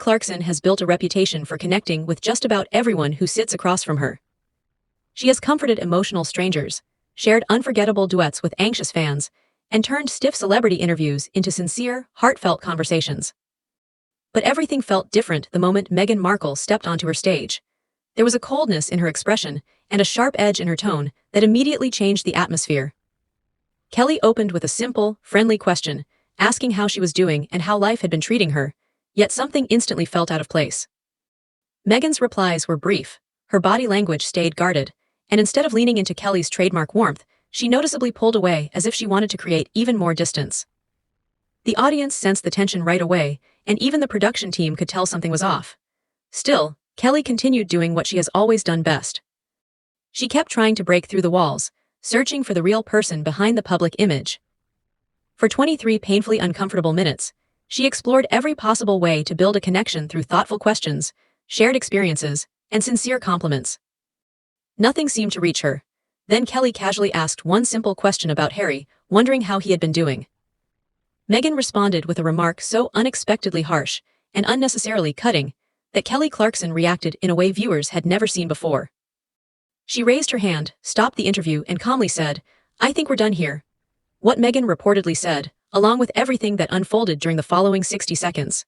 Clarkson has built a reputation for connecting with just about everyone who sits across from her. She has comforted emotional strangers, shared unforgettable duets with anxious fans, and turned stiff celebrity interviews into sincere, heartfelt conversations. But everything felt different the moment Meghan Markle stepped onto her stage. There was a coldness in her expression and a sharp edge in her tone that immediately changed the atmosphere. Kelly opened with a simple, friendly question, asking how she was doing and how life had been treating her, yet something instantly felt out of place. Meghan's replies were brief, her body language stayed guarded, and instead of leaning into Kelly's trademark warmth, she noticeably pulled away as if she wanted to create even more distance. The audience sensed the tension right away, and even the production team could tell something was off. Still, Kelly continued doing what she has always done best. She kept trying to break through the walls, searching for the real person behind the public image. For 23 painfully uncomfortable minutes, she explored every possible way to build a connection through thoughtful questions, shared experiences, and sincere compliments. Nothing seemed to reach her. Then Kelly casually asked one simple question about Harry, wondering how he had been doing. Meghan responded with a remark so unexpectedly harsh and unnecessarily cutting that Kelly Clarkson reacted in a way viewers had never seen before. She raised her hand, stopped the interview, and calmly said, "I think we're done here." What Meghan reportedly said, along with everything that unfolded during the following 60 seconds,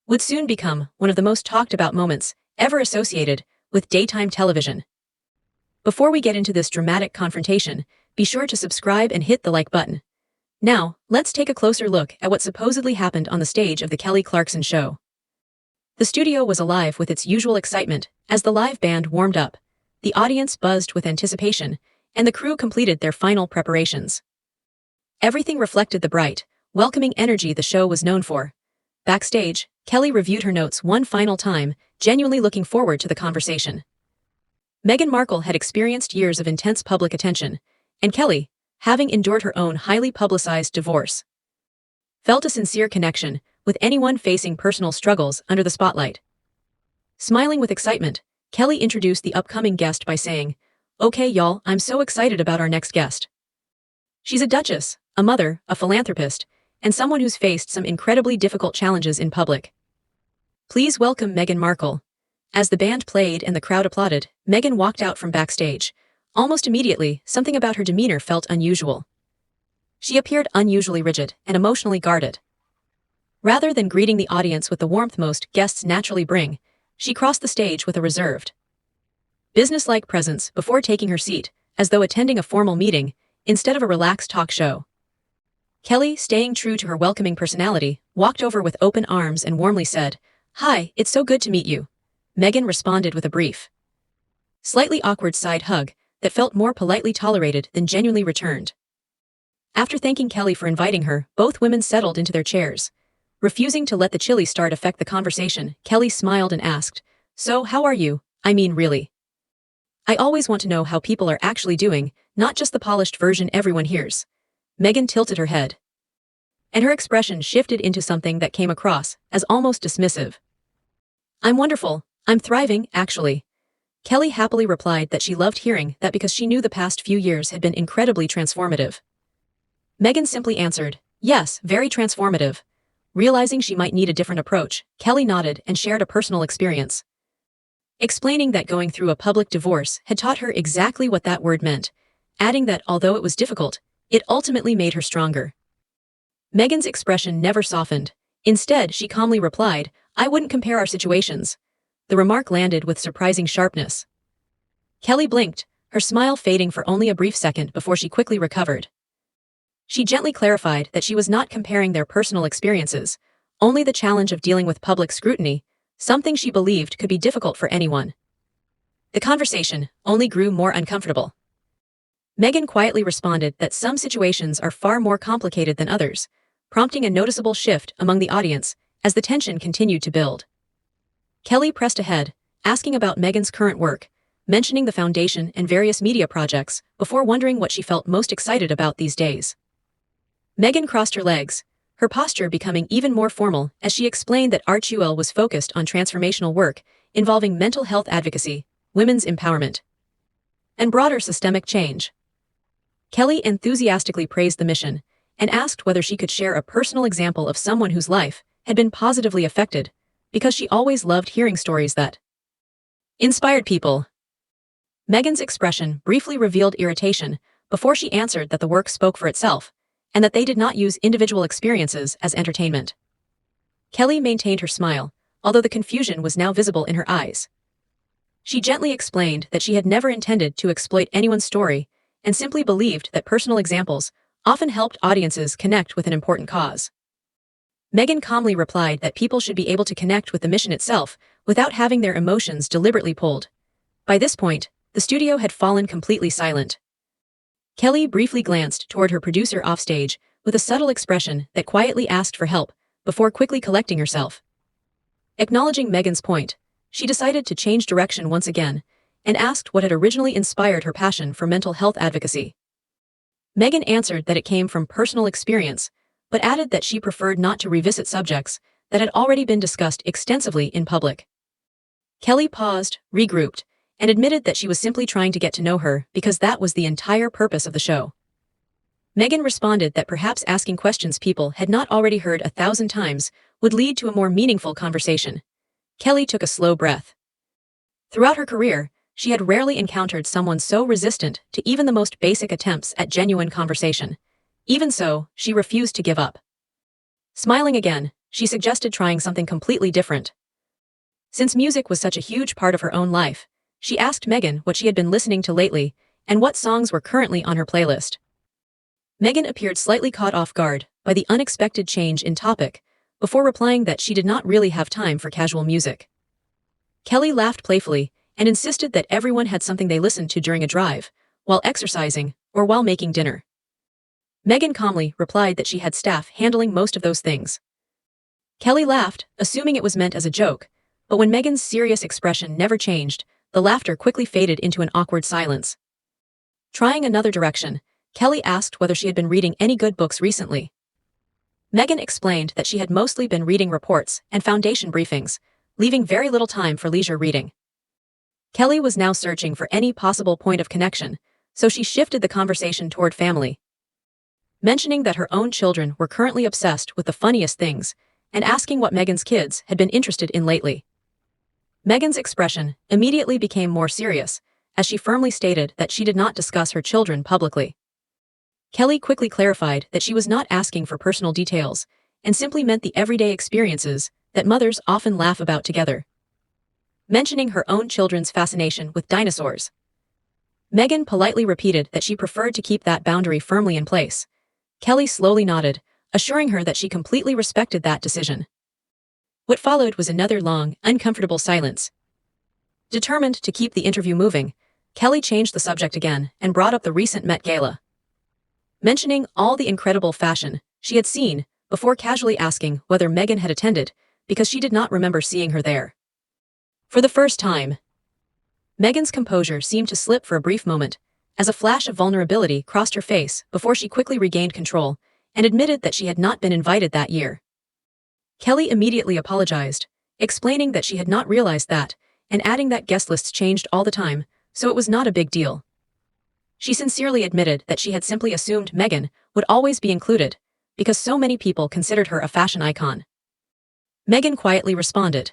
would soon become one of the most talked about moments ever associated with daytime television. Before we get into this dramatic confrontation, be sure to subscribe and hit the like button. Now, let's take a closer look at what supposedly happened on the stage of the Kelly Clarkson show. The studio was alive with its usual excitement as the live band warmed up, the audience buzzed with anticipation, and the crew completed their final preparations. Everything reflected the bright, welcoming energy the show was known for. Backstage, Kelly reviewed her notes one final time, genuinely looking forward to the conversation. Meghan Markle had experienced years of intense public attention, and Kelly, having endured her own highly publicized divorce, felt a sincere connection with anyone facing personal struggles under the spotlight. Smiling with excitement, Kelly introduced the upcoming guest by saying, "Okay, y'all, I'm so excited about our next guest. She's a duchess, a mother, a philanthropist, and someone who's faced some incredibly difficult challenges in public. Please welcome Meghan Markle." As the band played and the crowd applauded, Meghan walked out from backstage. Almost immediately, something about her demeanor felt unusual. She appeared unusually rigid and emotionally guarded. Rather than greeting the audience with the warmth most guests naturally bring, she crossed the stage with a reserved, businesslike presence before taking her seat, as though attending a formal meeting, instead of a relaxed talk show. Kelly, staying true to her welcoming personality, walked over with open arms and warmly said, "Hi, it's so good to meet you." Meghan responded with a brief, slightly awkward side hug that felt more politely tolerated than genuinely returned. After thanking Kelly for inviting her, both women settled into their chairs. Refusing to let the chilly start affect the conversation, Kelly smiled and asked, "So, how are you? I mean, really. I always want to know how people are actually doing, not just the polished version everyone hears." Meghan tilted her head, and her expression shifted into something that came across as almost dismissive. "I'm wonderful. I'm thriving, actually." Kelly happily replied that she loved hearing that because she knew the past few years had been incredibly transformative. Meghan simply answered, "Yes, very transformative." Realizing she might need a different approach, Kelly nodded and shared a personal experience, explaining that going through a public divorce had taught her exactly what that word meant, adding that although it was difficult, it ultimately made her stronger. Meghan's expression never softened. Instead, she calmly replied, "I wouldn't compare our situations." The remark landed with surprising sharpness. Kelly blinked, her smile fading for only a brief second before she quickly recovered. She gently clarified that she was not comparing their personal experiences, only the challenge of dealing with public scrutiny, something she believed could be difficult for anyone. The conversation only grew more uncomfortable. Meghan quietly responded that some situations are far more complicated than others, prompting a noticeable shift among the audience as the tension continued to build. Kelly pressed ahead, asking about Meghan's current work, mentioning the foundation and various media projects, before wondering what she felt most excited about these days. Meghan crossed her legs, her posture becoming even more formal as she explained that RTUL was focused on transformational work involving mental health advocacy, women's empowerment, and broader systemic change. Kelly enthusiastically praised the mission and asked whether she could share a personal example of someone whose life had been positively affected because she always loved hearing stories that inspired people. Meghan's expression briefly revealed irritation before she answered that the work spoke for itself, and that they did not use individual experiences as entertainment. Kelly maintained her smile, although the confusion was now visible in her eyes. She gently explained that she had never intended to exploit anyone's story, and simply believed that personal examples often helped audiences connect with an important cause. Meghan calmly replied that people should be able to connect with the mission itself without having their emotions deliberately pulled. By this point, the studio had fallen completely silent. Kelly briefly glanced toward her producer offstage with a subtle expression that quietly asked for help before quickly collecting herself. Acknowledging Meghan's point, she decided to change direction once again and asked what had originally inspired her passion for mental health advocacy. Meghan answered that it came from personal experience, but added that she preferred not to revisit subjects that had already been discussed extensively in public. Kelly paused, regrouped, and admitted that she was simply trying to get to know her because that was the entire purpose of the show. Meghan responded that perhaps asking questions people had not already heard 1,000 times would lead to a more meaningful conversation. Kelly took a slow breath. Throughout her career, she had rarely encountered someone so resistant to even the most basic attempts at genuine conversation. Even so, she refused to give up. Smiling again, she suggested trying something completely different. Since music was such a huge part of her own life, she asked Meghan what she had been listening to lately and what songs were currently on her playlist. Meghan appeared slightly caught off guard by the unexpected change in topic, before replying that she did not really have time for casual music. Kelly laughed playfully and insisted that everyone had something they listened to during a drive, while exercising, or while making dinner. Meghan calmly replied that she had staff handling most of those things. Kelly laughed, assuming it was meant as a joke, but when Meghan's serious expression never changed, the laughter quickly faded into an awkward silence. Trying another direction, Kelly asked whether she had been reading any good books recently. Meghan explained that she had mostly been reading reports and foundation briefings, leaving very little time for leisure reading. Kelly was now searching for any possible point of connection, so she shifted the conversation toward family. Mentioning that her own children were currently obsessed with the funniest things, and asking what Meghan's kids had been interested in lately. Meghan's expression immediately became more serious, as she firmly stated that she did not discuss her children publicly. Kelly quickly clarified that she was not asking for personal details, and simply meant the everyday experiences that mothers often laugh about together. Mentioning her own children's fascination with dinosaurs, Meghan politely repeated that she preferred to keep that boundary firmly in place. Kelly slowly nodded, assuring her that she completely respected that decision. What followed was another long, uncomfortable silence. Determined to keep the interview moving, Kelly changed the subject again and brought up the recent Met Gala. Mentioning all the incredible fashion she had seen before casually asking whether Meghan had attended, because she did not remember seeing her there. For the first time, Meghan's composure seemed to slip for a brief moment, as a flash of vulnerability crossed her face before she quickly regained control and admitted that she had not been invited that year. Kelly immediately apologized, explaining that she had not realized that, and adding that guest lists changed all the time, so it was not a big deal. She sincerely admitted that she had simply assumed Meghan would always be included, because so many people considered her a fashion icon. Meghan quietly responded.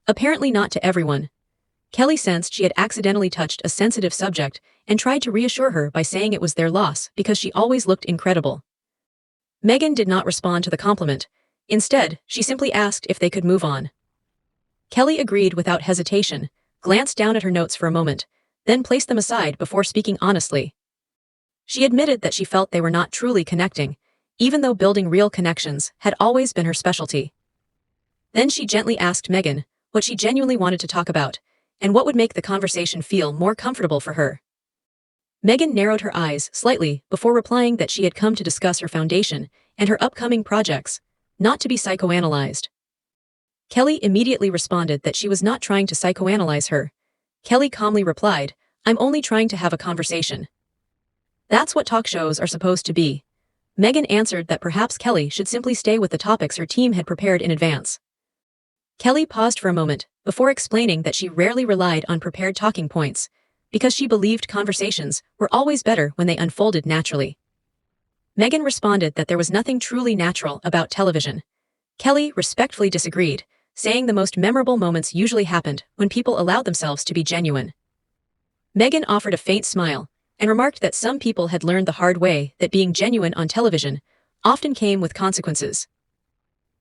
Apparently not to everyone. Kelly sensed she had accidentally touched a sensitive subject and tried to reassure her by saying it was their loss because she always looked incredible. Meghan did not respond to the compliment. Instead, she simply asked if they could move on. Kelly agreed without hesitation, glanced down at her notes for a moment, then placed them aside before speaking honestly. She admitted that she felt they were not truly connecting, even though building real connections had always been her specialty. Then she gently asked Meghan what she genuinely wanted to talk about, and what would make the conversation feel more comfortable for her. Meghan narrowed her eyes slightly before replying that she had come to discuss her foundation and her upcoming projects, not to be psychoanalyzed. Kelly immediately responded that she was not trying to psychoanalyze her. Kelly calmly replied, "I'm only trying to have a conversation." That's what talk shows are supposed to be. Meghan answered that perhaps Kelly should simply stay with the topics her team had prepared in advance. Kelly paused for a moment before explaining that she rarely relied on prepared talking points, because she believed conversations were always better when they unfolded naturally. Meghan responded that there was nothing truly natural about television. Kelly respectfully disagreed, saying the most memorable moments usually happened when people allowed themselves to be genuine. Meghan offered a faint smile and remarked that some people had learned the hard way that being genuine on television often came with consequences.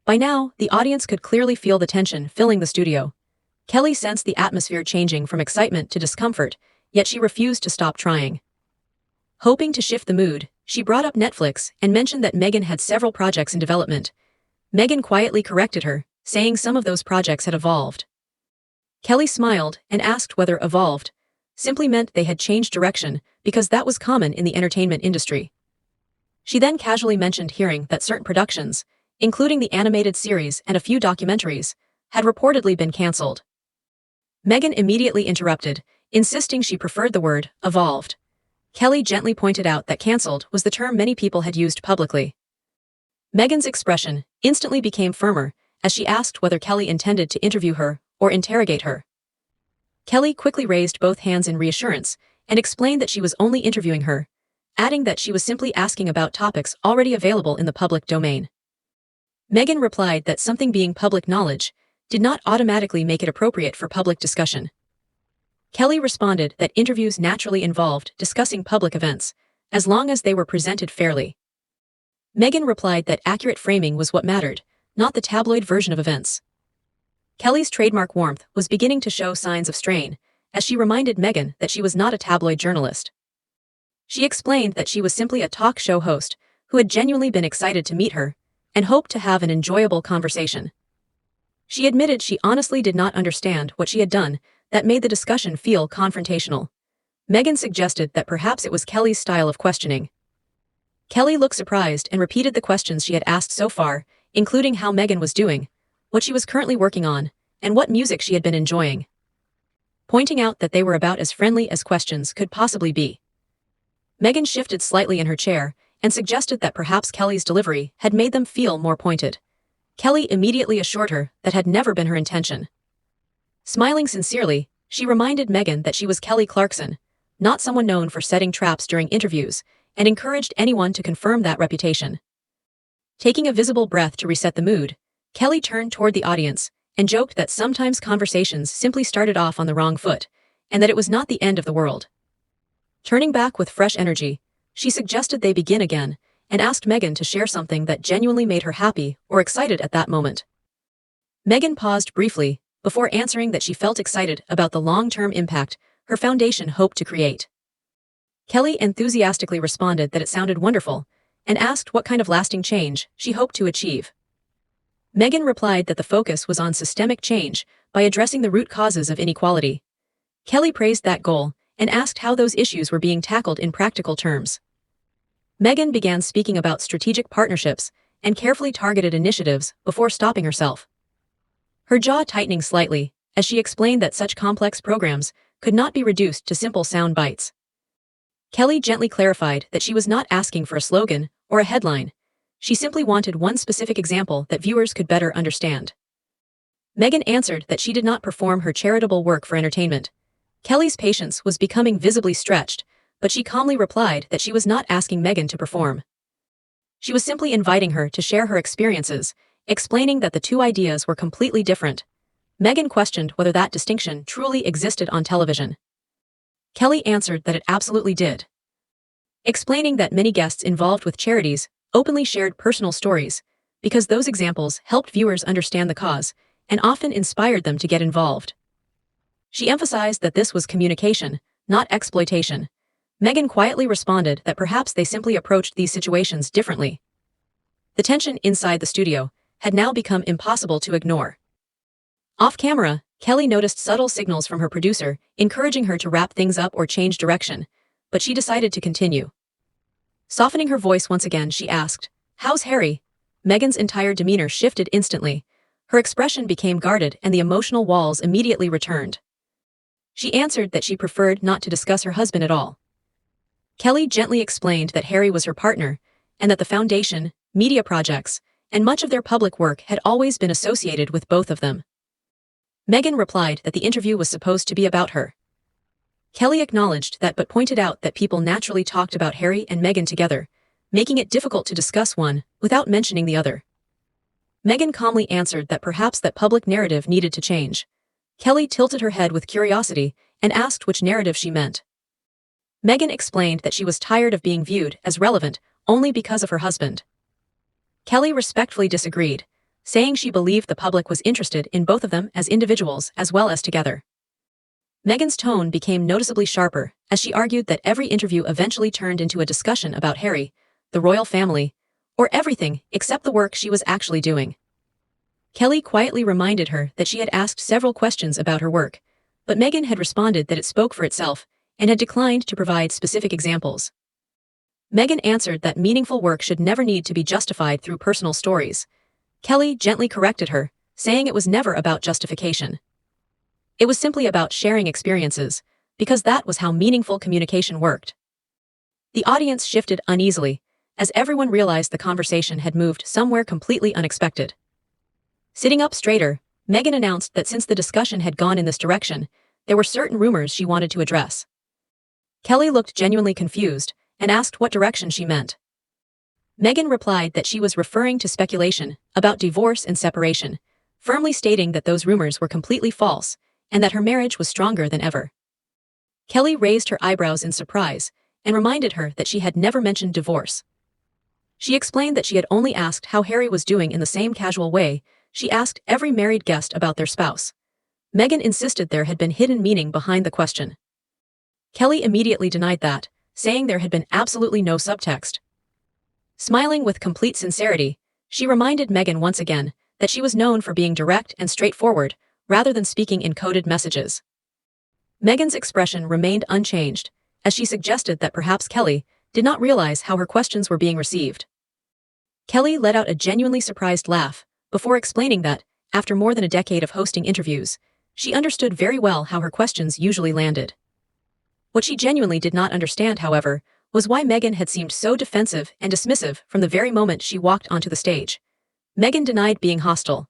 By now, the audience could clearly feel the tension filling the studio. Kelly sensed the atmosphere changing from excitement to discomfort, yet she refused to stop trying. Hoping to shift the mood, she brought up Netflix and mentioned that Meghan had several projects in development. Meghan quietly corrected her, saying some of those projects had evolved. Kelly smiled and asked whether evolved simply meant they had changed direction, because that was common in the entertainment industry. She then casually mentioned hearing that certain productions, including the animated series and a few documentaries, had reportedly been cancelled. Meghan immediately interrupted, insisting she preferred the word evolved. Kelly gently pointed out that cancelled was the term many people had used publicly. Meghan's expression instantly became firmer as she asked whether Kelly intended to interview her or interrogate her. Kelly quickly raised both hands in reassurance and explained that she was only interviewing her, adding that she was simply asking about topics already available in the public domain. Meghan replied that something being public knowledge did not automatically make it appropriate for public discussion. Kelly responded that interviews naturally involved discussing public events, as long as they were presented fairly. Meghan replied that accurate framing was what mattered, not the tabloid version of events. Kelly's trademark warmth was beginning to show signs of strain, as she reminded Meghan that she was not a tabloid journalist. She explained that she was simply a talk show host who had genuinely been excited to meet her and hoped to have an enjoyable conversation. She admitted she honestly did not understand what she had done that made the discussion feel confrontational. Meghan suggested that perhaps it was Kelly's style of questioning. Kelly looked surprised and repeated the questions she had asked so far, including how Meghan was doing, what she was currently working on, and what music she had been enjoying, pointing out that they were about as friendly as questions could possibly be. Meghan shifted slightly in her chair and suggested that perhaps Kelly's delivery had made them feel more pointed. Kelly immediately assured her that had never been her intention. Smiling sincerely, she reminded Meghan that she was Kelly Clarkson, not someone known for setting traps during interviews, and encouraged anyone to confirm that reputation. Taking a visible breath to reset the mood, Kelly turned toward the audience and joked that sometimes conversations simply started off on the wrong foot, and that it was not the end of the world. Turning back with fresh energy, she suggested they begin again and asked Meghan to share something that genuinely made her happy or excited at that moment. Meghan paused briefly before answering that she felt excited about the long-term impact her foundation hoped to create. Kelly enthusiastically responded that it sounded wonderful and asked what kind of lasting change she hoped to achieve. Meghan replied that the focus was on systemic change by addressing the root causes of inequality. Kelly praised that goal and asked how those issues were being tackled in practical terms. Meghan began speaking about strategic partnerships and carefully targeted initiatives before stopping herself, her jaw tightening slightly as she explained that such complex programs could not be reduced to simple sound bites. Kelly gently clarified that she was not asking for a slogan or a headline. She simply wanted one specific example that viewers could better understand. Meghan answered that she did not perform her charitable work for entertainment. Kelly's patience was becoming visibly stretched, but she calmly replied that she was not asking Meghan to perform. She was simply inviting her to share her experiences, explaining that the two ideas were completely different. Meghan questioned whether that distinction truly existed on television. Kelly answered that it absolutely did, explaining that many guests involved with charities openly shared personal stories, because those examples helped viewers understand the cause and often inspired them to get involved. She emphasized that this was communication, not exploitation. Meghan quietly responded that perhaps they simply approached these situations differently. The tension inside the studio had now become impossible to ignore. Off camera, Kelly noticed subtle signals from her producer, encouraging her to wrap things up or change direction, but she decided to continue. Softening her voice once again, she asked, "How's Harry?" Meghan's entire demeanor shifted instantly. Her expression became guarded and the emotional walls immediately returned. She answered that she preferred not to discuss her husband at all. Kelly gently explained that Harry was her partner, and that the foundation, media projects, and much of their public work had always been associated with both of them. Meghan replied that the interview was supposed to be about her. Kelly acknowledged that but pointed out that people naturally talked about Harry and Meghan together, making it difficult to discuss one without mentioning the other. Meghan calmly answered that perhaps that public narrative needed to change. Kelly tilted her head with curiosity and asked which narrative she meant. Meghan explained that she was tired of being viewed as relevant only because of her husband. Kelly respectfully disagreed, saying she believed the public was interested in both of them as individuals as well as together. Meghan's tone became noticeably sharper as she argued that every interview eventually turned into a discussion about Harry, the royal family, or everything except the work she was actually doing. Kelly quietly reminded her that she had asked several questions about her work, but Meghan had responded that it spoke for itself and had declined to provide specific examples. Meghan answered that meaningful work should never need to be justified through personal stories. Kelly gently corrected her, saying it was never about justification. It was simply about sharing experiences, because that was how meaningful communication worked. The audience shifted uneasily, as everyone realized the conversation had moved somewhere completely unexpected. Sitting up straighter, Meghan announced that since the discussion had gone in this direction, there were certain rumors she wanted to address. Kelly looked genuinely confused and asked what direction she meant. Meghan replied that she was referring to speculation about divorce and separation, firmly stating that those rumors were completely false and that her marriage was stronger than ever. Kelly raised her eyebrows in surprise and reminded her that she had never mentioned divorce. She explained that she had only asked how Harry was doing in the same casual way she asked every married guest about their spouse. Meghan insisted there had been hidden meaning behind the question. Kelly immediately denied that, saying there had been absolutely no subtext. Smiling with complete sincerity, she reminded Meghan once again that she was known for being direct and straightforward, rather than speaking in coded messages. Meghan's expression remained unchanged, as she suggested that perhaps Kelly did not realize how her questions were being received. Kelly let out a genuinely surprised laugh, before explaining that, after more than a decade of hosting interviews, she understood very well how her questions usually landed. What she genuinely did not understand, however, was why Meghan had seemed so defensive and dismissive from the very moment she walked onto the stage. Meghan denied being hostile.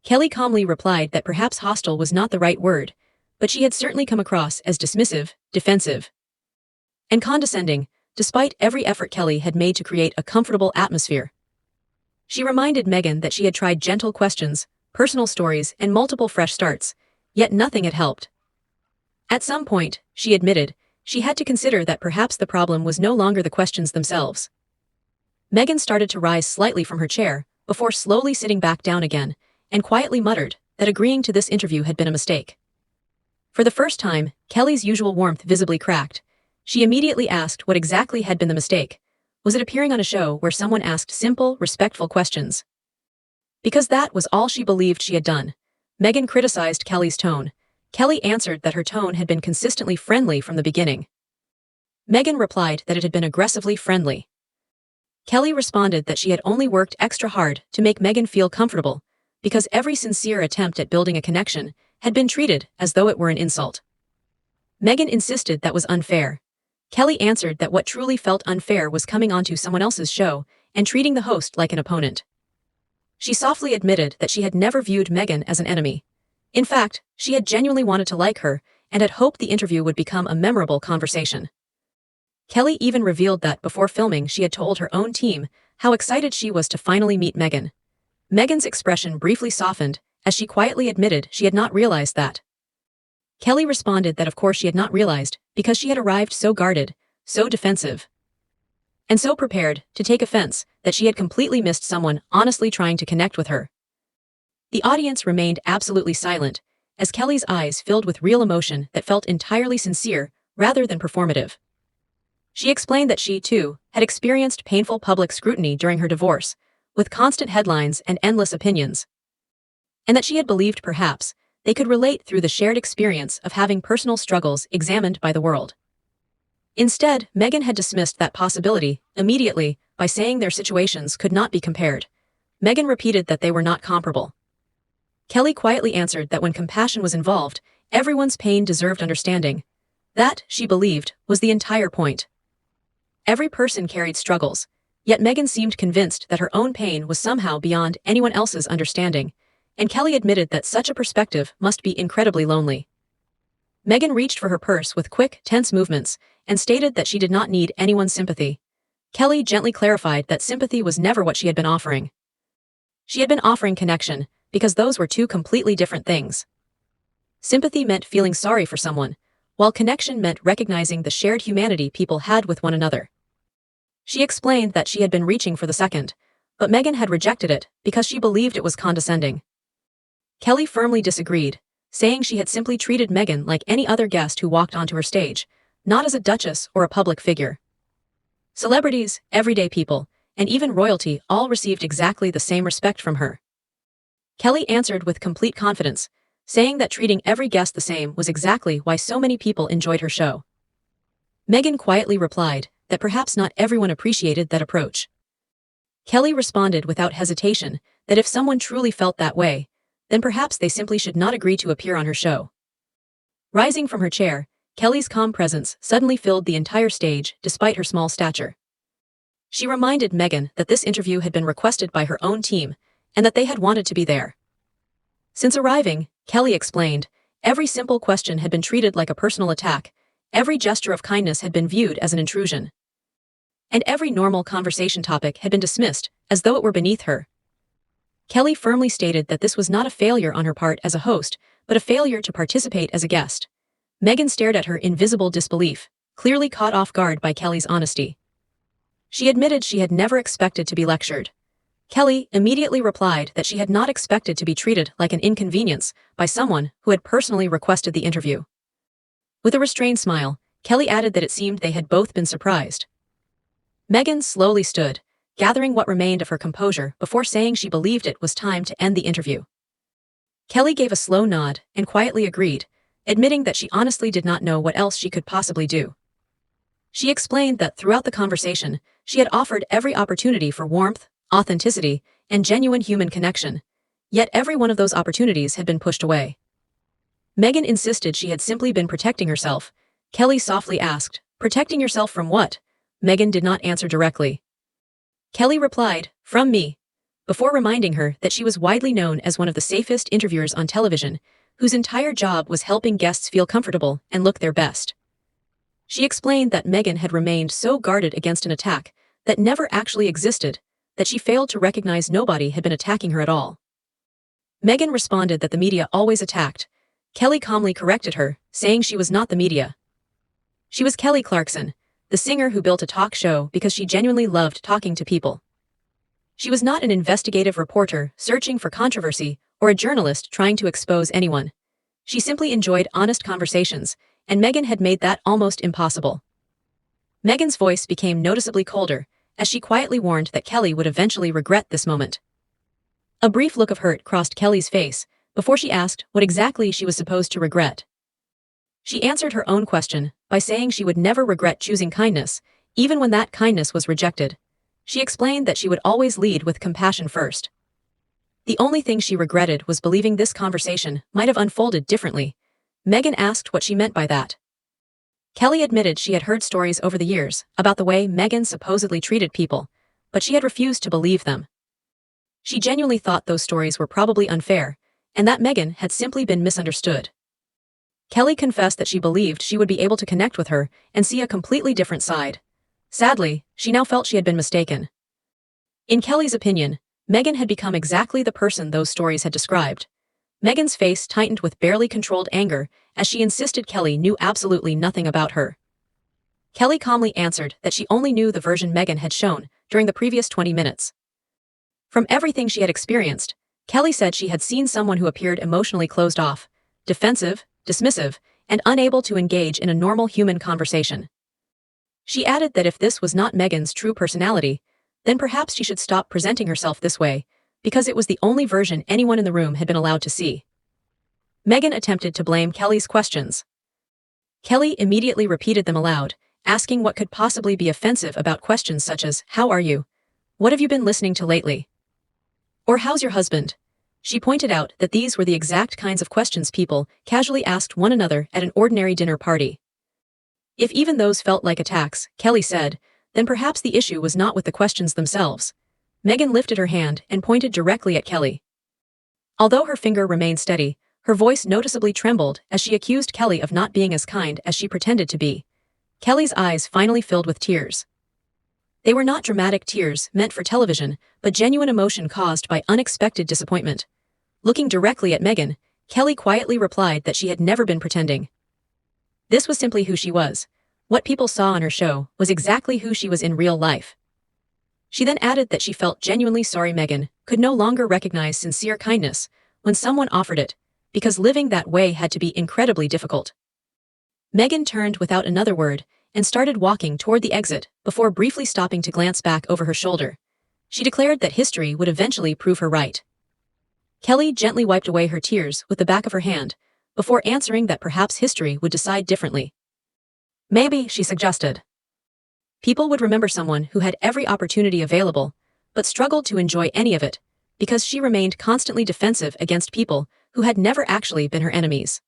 Kelly calmly replied that perhaps hostile was not the right word, but she had certainly come across as dismissive, defensive, and condescending, despite every effort Kelly had made to create a comfortable atmosphere. She reminded Meghan that she had tried gentle questions, personal stories, and multiple fresh starts, yet nothing had helped. At some point, she admitted, she had to consider that perhaps the problem was no longer the questions themselves. Meghan started to rise slightly from her chair, before slowly sitting back down again, and quietly muttered that agreeing to this interview had been a mistake. For the first time, Kelly's usual warmth visibly cracked. She immediately asked what exactly had been the mistake. Was it appearing on a show where someone asked simple, respectful questions? Because that was all she believed she had done. Meghan criticized Kelly's tone. Kelly answered that her tone had been consistently friendly from the beginning. Meghan replied that it had been aggressively friendly. Kelly responded that she had only worked extra hard to make Meghan feel comfortable, because every sincere attempt at building a connection had been treated as though it were an insult. Meghan insisted that was unfair. Kelly answered that what truly felt unfair was coming onto someone else's show and treating the host like an opponent. She softly admitted that she had never viewed Meghan as an enemy. In fact, she had genuinely wanted to like her and had hoped the interview would become a memorable conversation. Kelly even revealed that before filming she had told her own team how excited she was to finally meet Meghan. Meghan's expression briefly softened as she quietly admitted she had not realized that. Kelly responded that of course she had not realized because she had arrived so guarded, so defensive, and so prepared to take offense that she had completely missed someone honestly trying to connect with her. The audience remained absolutely silent, as Kelly's eyes filled with real emotion that felt entirely sincere rather than performative. She explained that she, too, had experienced painful public scrutiny during her divorce, with constant headlines and endless opinions, and that she had believed perhaps they could relate through the shared experience of having personal struggles examined by the world. Instead, Meghan had dismissed that possibility immediately by saying their situations could not be compared. Meghan repeated that they were not comparable. Kelly quietly answered that when compassion was involved, everyone's pain deserved understanding. That, she believed, was the entire point. Every person carried struggles, yet Meghan seemed convinced that her own pain was somehow beyond anyone else's understanding, and Kelly admitted that such a perspective must be incredibly lonely. Meghan reached for her purse with quick, tense movements and stated that she did not need anyone's sympathy. Kelly gently clarified that sympathy was never what she had been offering. She had been offering connection, because those were two completely different things. Sympathy meant feeling sorry for someone, while connection meant recognizing the shared humanity people had with one another. She explained that she had been reaching for the second, but Meghan had rejected it because she believed it was condescending. Kelly firmly disagreed, saying she had simply treated Meghan like any other guest who walked onto her stage, not as a duchess or a public figure. Celebrities, everyday people, and even royalty all received exactly the same respect from her. Kelly answered with complete confidence, saying that treating every guest the same was exactly why so many people enjoyed her show. Meghan quietly replied that perhaps not everyone appreciated that approach. Kelly responded without hesitation that if someone truly felt that way, then perhaps they simply should not agree to appear on her show. Rising from her chair, Kelly's calm presence suddenly filled the entire stage despite her small stature. She reminded Meghan that this interview had been requested by her own team and that they had wanted to be there. Since arriving, Kelly explained, every simple question had been treated like a personal attack, every gesture of kindness had been viewed as an intrusion, and every normal conversation topic had been dismissed as though it were beneath her. Kelly firmly stated that this was not a failure on her part as a host, but a failure to participate as a guest. Meghan stared at her in visible disbelief, clearly caught off guard by Kelly's honesty. She admitted she had never expected to be lectured. Kelly immediately replied that she had not expected to be treated like an inconvenience by someone who had personally requested the interview. With a restrained smile, Kelly added that it seemed they had both been surprised. Meghan slowly stood, gathering what remained of her composure before saying she believed it was time to end the interview. Kelly gave a slow nod and quietly agreed, admitting that she honestly did not know what else she could possibly do. She explained that throughout the conversation, she had offered every opportunity for warmth, authenticity, and genuine human connection, yet every one of those opportunities had been pushed away. Meghan insisted she had simply been protecting herself. Kelly softly asked, "Protecting yourself from what?" Meghan did not answer directly. Kelly replied, "From me," before reminding her that she was widely known as one of the safest interviewers on television, whose entire job was helping guests feel comfortable and look their best. She explained that Meghan had remained so guarded against an attack that never actually existed, that she failed to recognize nobody had been attacking her at all. Meghan responded that the media always attacked. Kelly calmly corrected her, saying she was not the media. She was Kelly Clarkson, the singer who built a talk show because she genuinely loved talking to people. She was not an investigative reporter searching for controversy or a journalist trying to expose anyone. She simply enjoyed honest conversations, and Meghan had made that almost impossible. Meghan's voice became noticeably colder, as she quietly warned that Kelly would eventually regret this moment. A brief look of hurt crossed Kelly's face before she asked what exactly she was supposed to regret. She answered her own question by saying she would never regret choosing kindness, even when that kindness was rejected. She explained that she would always lead with compassion first. The only thing she regretted was believing this conversation might have unfolded differently. Meghan asked what she meant by that. Kelly admitted she had heard stories over the years about the way Meghan supposedly treated people, but she had refused to believe them. She genuinely thought those stories were probably unfair, and that Meghan had simply been misunderstood. Kelly confessed that she believed she would be able to connect with her and see a completely different side. Sadly, she now felt she had been mistaken. In Kelly's opinion, Meghan had become exactly the person those stories had described. Meghan's face tightened with barely controlled anger as she insisted Kelly knew absolutely nothing about her. Kelly calmly answered that she only knew the version Meghan had shown during the previous 20 minutes. From everything she had experienced, Kelly said she had seen someone who appeared emotionally closed off, defensive, dismissive, and unable to engage in a normal human conversation. She added that if this was not Meghan's true personality, then perhaps she should stop presenting herself this way, because it was the only version anyone in the room had been allowed to see. Meghan attempted to blame Kelly's questions. Kelly immediately repeated them aloud, asking what could possibly be offensive about questions such as, "How are you? What have you been listening to lately?" Or "How's your husband?" She pointed out that these were the exact kinds of questions people casually asked one another at an ordinary dinner party. If even those felt like attacks, Kelly said, then perhaps the issue was not with the questions themselves. Meghan lifted her hand and pointed directly at Kelly. Although her finger remained steady, her voice noticeably trembled as she accused Kelly of not being as kind as she pretended to be. Kelly's eyes finally filled with tears. They were not dramatic tears meant for television, but genuine emotion caused by unexpected disappointment. Looking directly at Meghan, Kelly quietly replied that she had never been pretending. This was simply who she was. What people saw on her show was exactly who she was in real life. She then added that she felt genuinely sorry Meghan could no longer recognize sincere kindness when someone offered it, because living that way had to be incredibly difficult. Meghan turned without another word and started walking toward the exit before briefly stopping to glance back over her shoulder. She declared that history would eventually prove her right. Kelly gently wiped away her tears with the back of her hand before answering that perhaps history would decide differently. Maybe, she suggested. People would remember someone who had every opportunity available, but struggled to enjoy any of it, because she remained constantly defensive against people who had never actually been her enemies.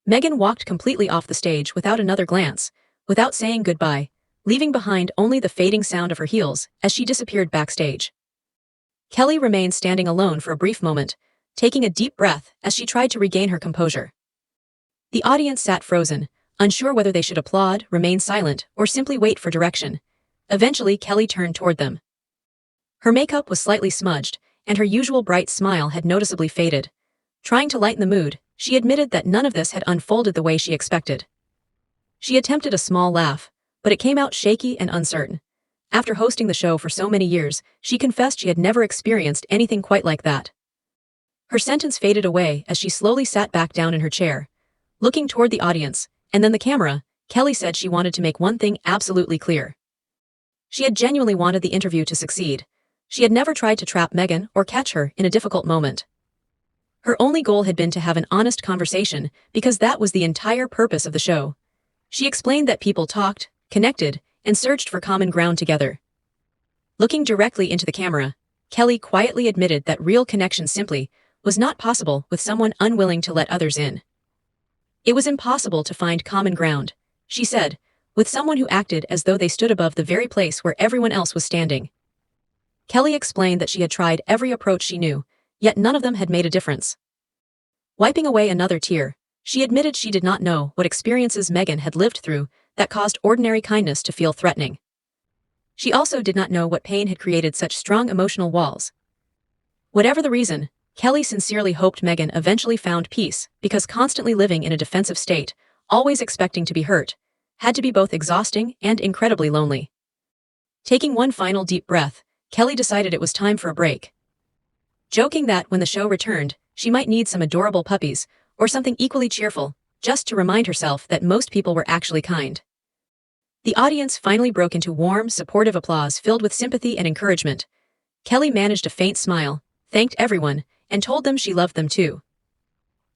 Meghan walked completely off the stage without another glance, without saying goodbye, leaving behind only the fading sound of her heels as she disappeared backstage. Kelly remained standing alone for a brief moment, taking a deep breath as she tried to regain her composure. The audience sat frozen, unsure whether they should applaud, remain silent, or simply wait for direction. Eventually, Kelly turned toward them. Her makeup was slightly smudged, and her usual bright smile had noticeably faded. Trying to lighten the mood, she admitted that none of this had unfolded the way she expected. She attempted a small laugh, but it came out shaky and uncertain. After hosting the show for so many years, she confessed she had never experienced anything quite like that. Her sentence faded away as she slowly sat back down in her chair. Looking toward the audience, and then the camera, Kelly said she wanted to make one thing absolutely clear. She had genuinely wanted the interview to succeed. She had never tried to trap Meghan or catch her in a difficult moment. Her only goal had been to have an honest conversation because that was the entire purpose of the show. She explained that people talked, connected, and searched for common ground together. Looking directly into the camera, Kelly quietly admitted that real connection simply was not possible with someone unwilling to let others in. It was impossible to find common ground, she said, with someone who acted as though they stood above the very place where everyone else was standing. Kelly explained that she had tried every approach she knew, yet none of them had made a difference. Wiping away another tear, she admitted she did not know what experiences Meghan had lived through that caused ordinary kindness to feel threatening. She also did not know what pain had created such strong emotional walls. Whatever the reason, Kelly sincerely hoped Meghan eventually found peace because constantly living in a defensive state, always expecting to be hurt, had to be both exhausting and incredibly lonely. Taking one final deep breath, Kelly decided it was time for a break. Joking that when the show returned, she might need some adorable puppies or something equally cheerful, just to remind herself that most people were actually kind. The audience finally broke into warm, supportive applause filled with sympathy and encouragement. Kelly managed a faint smile, thanked everyone, and told them she loved them too.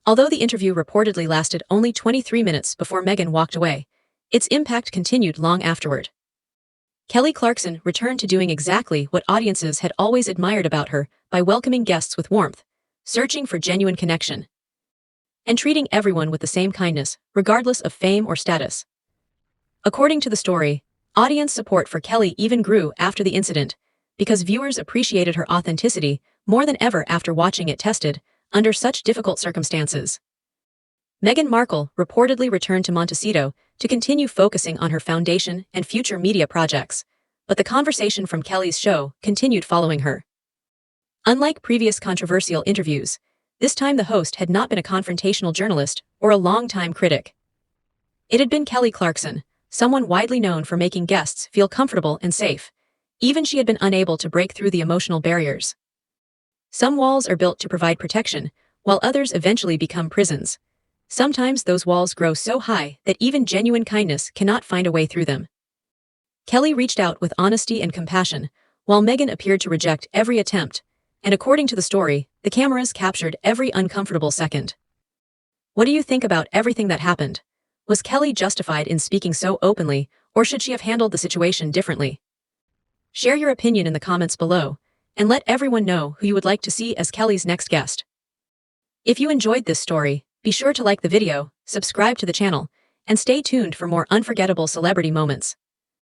Although the interview reportedly lasted only 23 minutes before Meghan walked away, its impact continued long afterward. Kelly Clarkson returned to doing exactly what audiences had always admired about her by welcoming guests with warmth, searching for genuine connection, and treating everyone with the same kindness, regardless of fame or status. According to the story, audience support for Kelly even grew after the incident, because viewers appreciated her authenticity more than ever after watching it tested under such difficult circumstances. Meghan Markle reportedly returned to Montecito to continue focusing on her foundation and future media projects, but the conversation from Kelly's show continued following her. Unlike previous controversial interviews, this time the host had not been a confrontational journalist or a long-time critic. It had been Kelly Clarkson, someone widely known for making guests feel comfortable and safe, even she had been unable to break through the emotional barriers. Some walls are built to provide protection, while others eventually become prisons. Sometimes those walls grow so high that even genuine kindness cannot find a way through them. Kelly reached out with honesty and compassion, while Meghan appeared to reject every attempt, and according to the story, the cameras captured every uncomfortable second. What do you think about everything that happened? Was Kelly justified in speaking so openly, or should she have handled the situation differently? Share your opinion in the comments below, and let everyone know who you would like to see as Kelly's next guest. If you enjoyed this story, be sure to like the video, subscribe to the channel, and stay tuned for more unforgettable celebrity moments.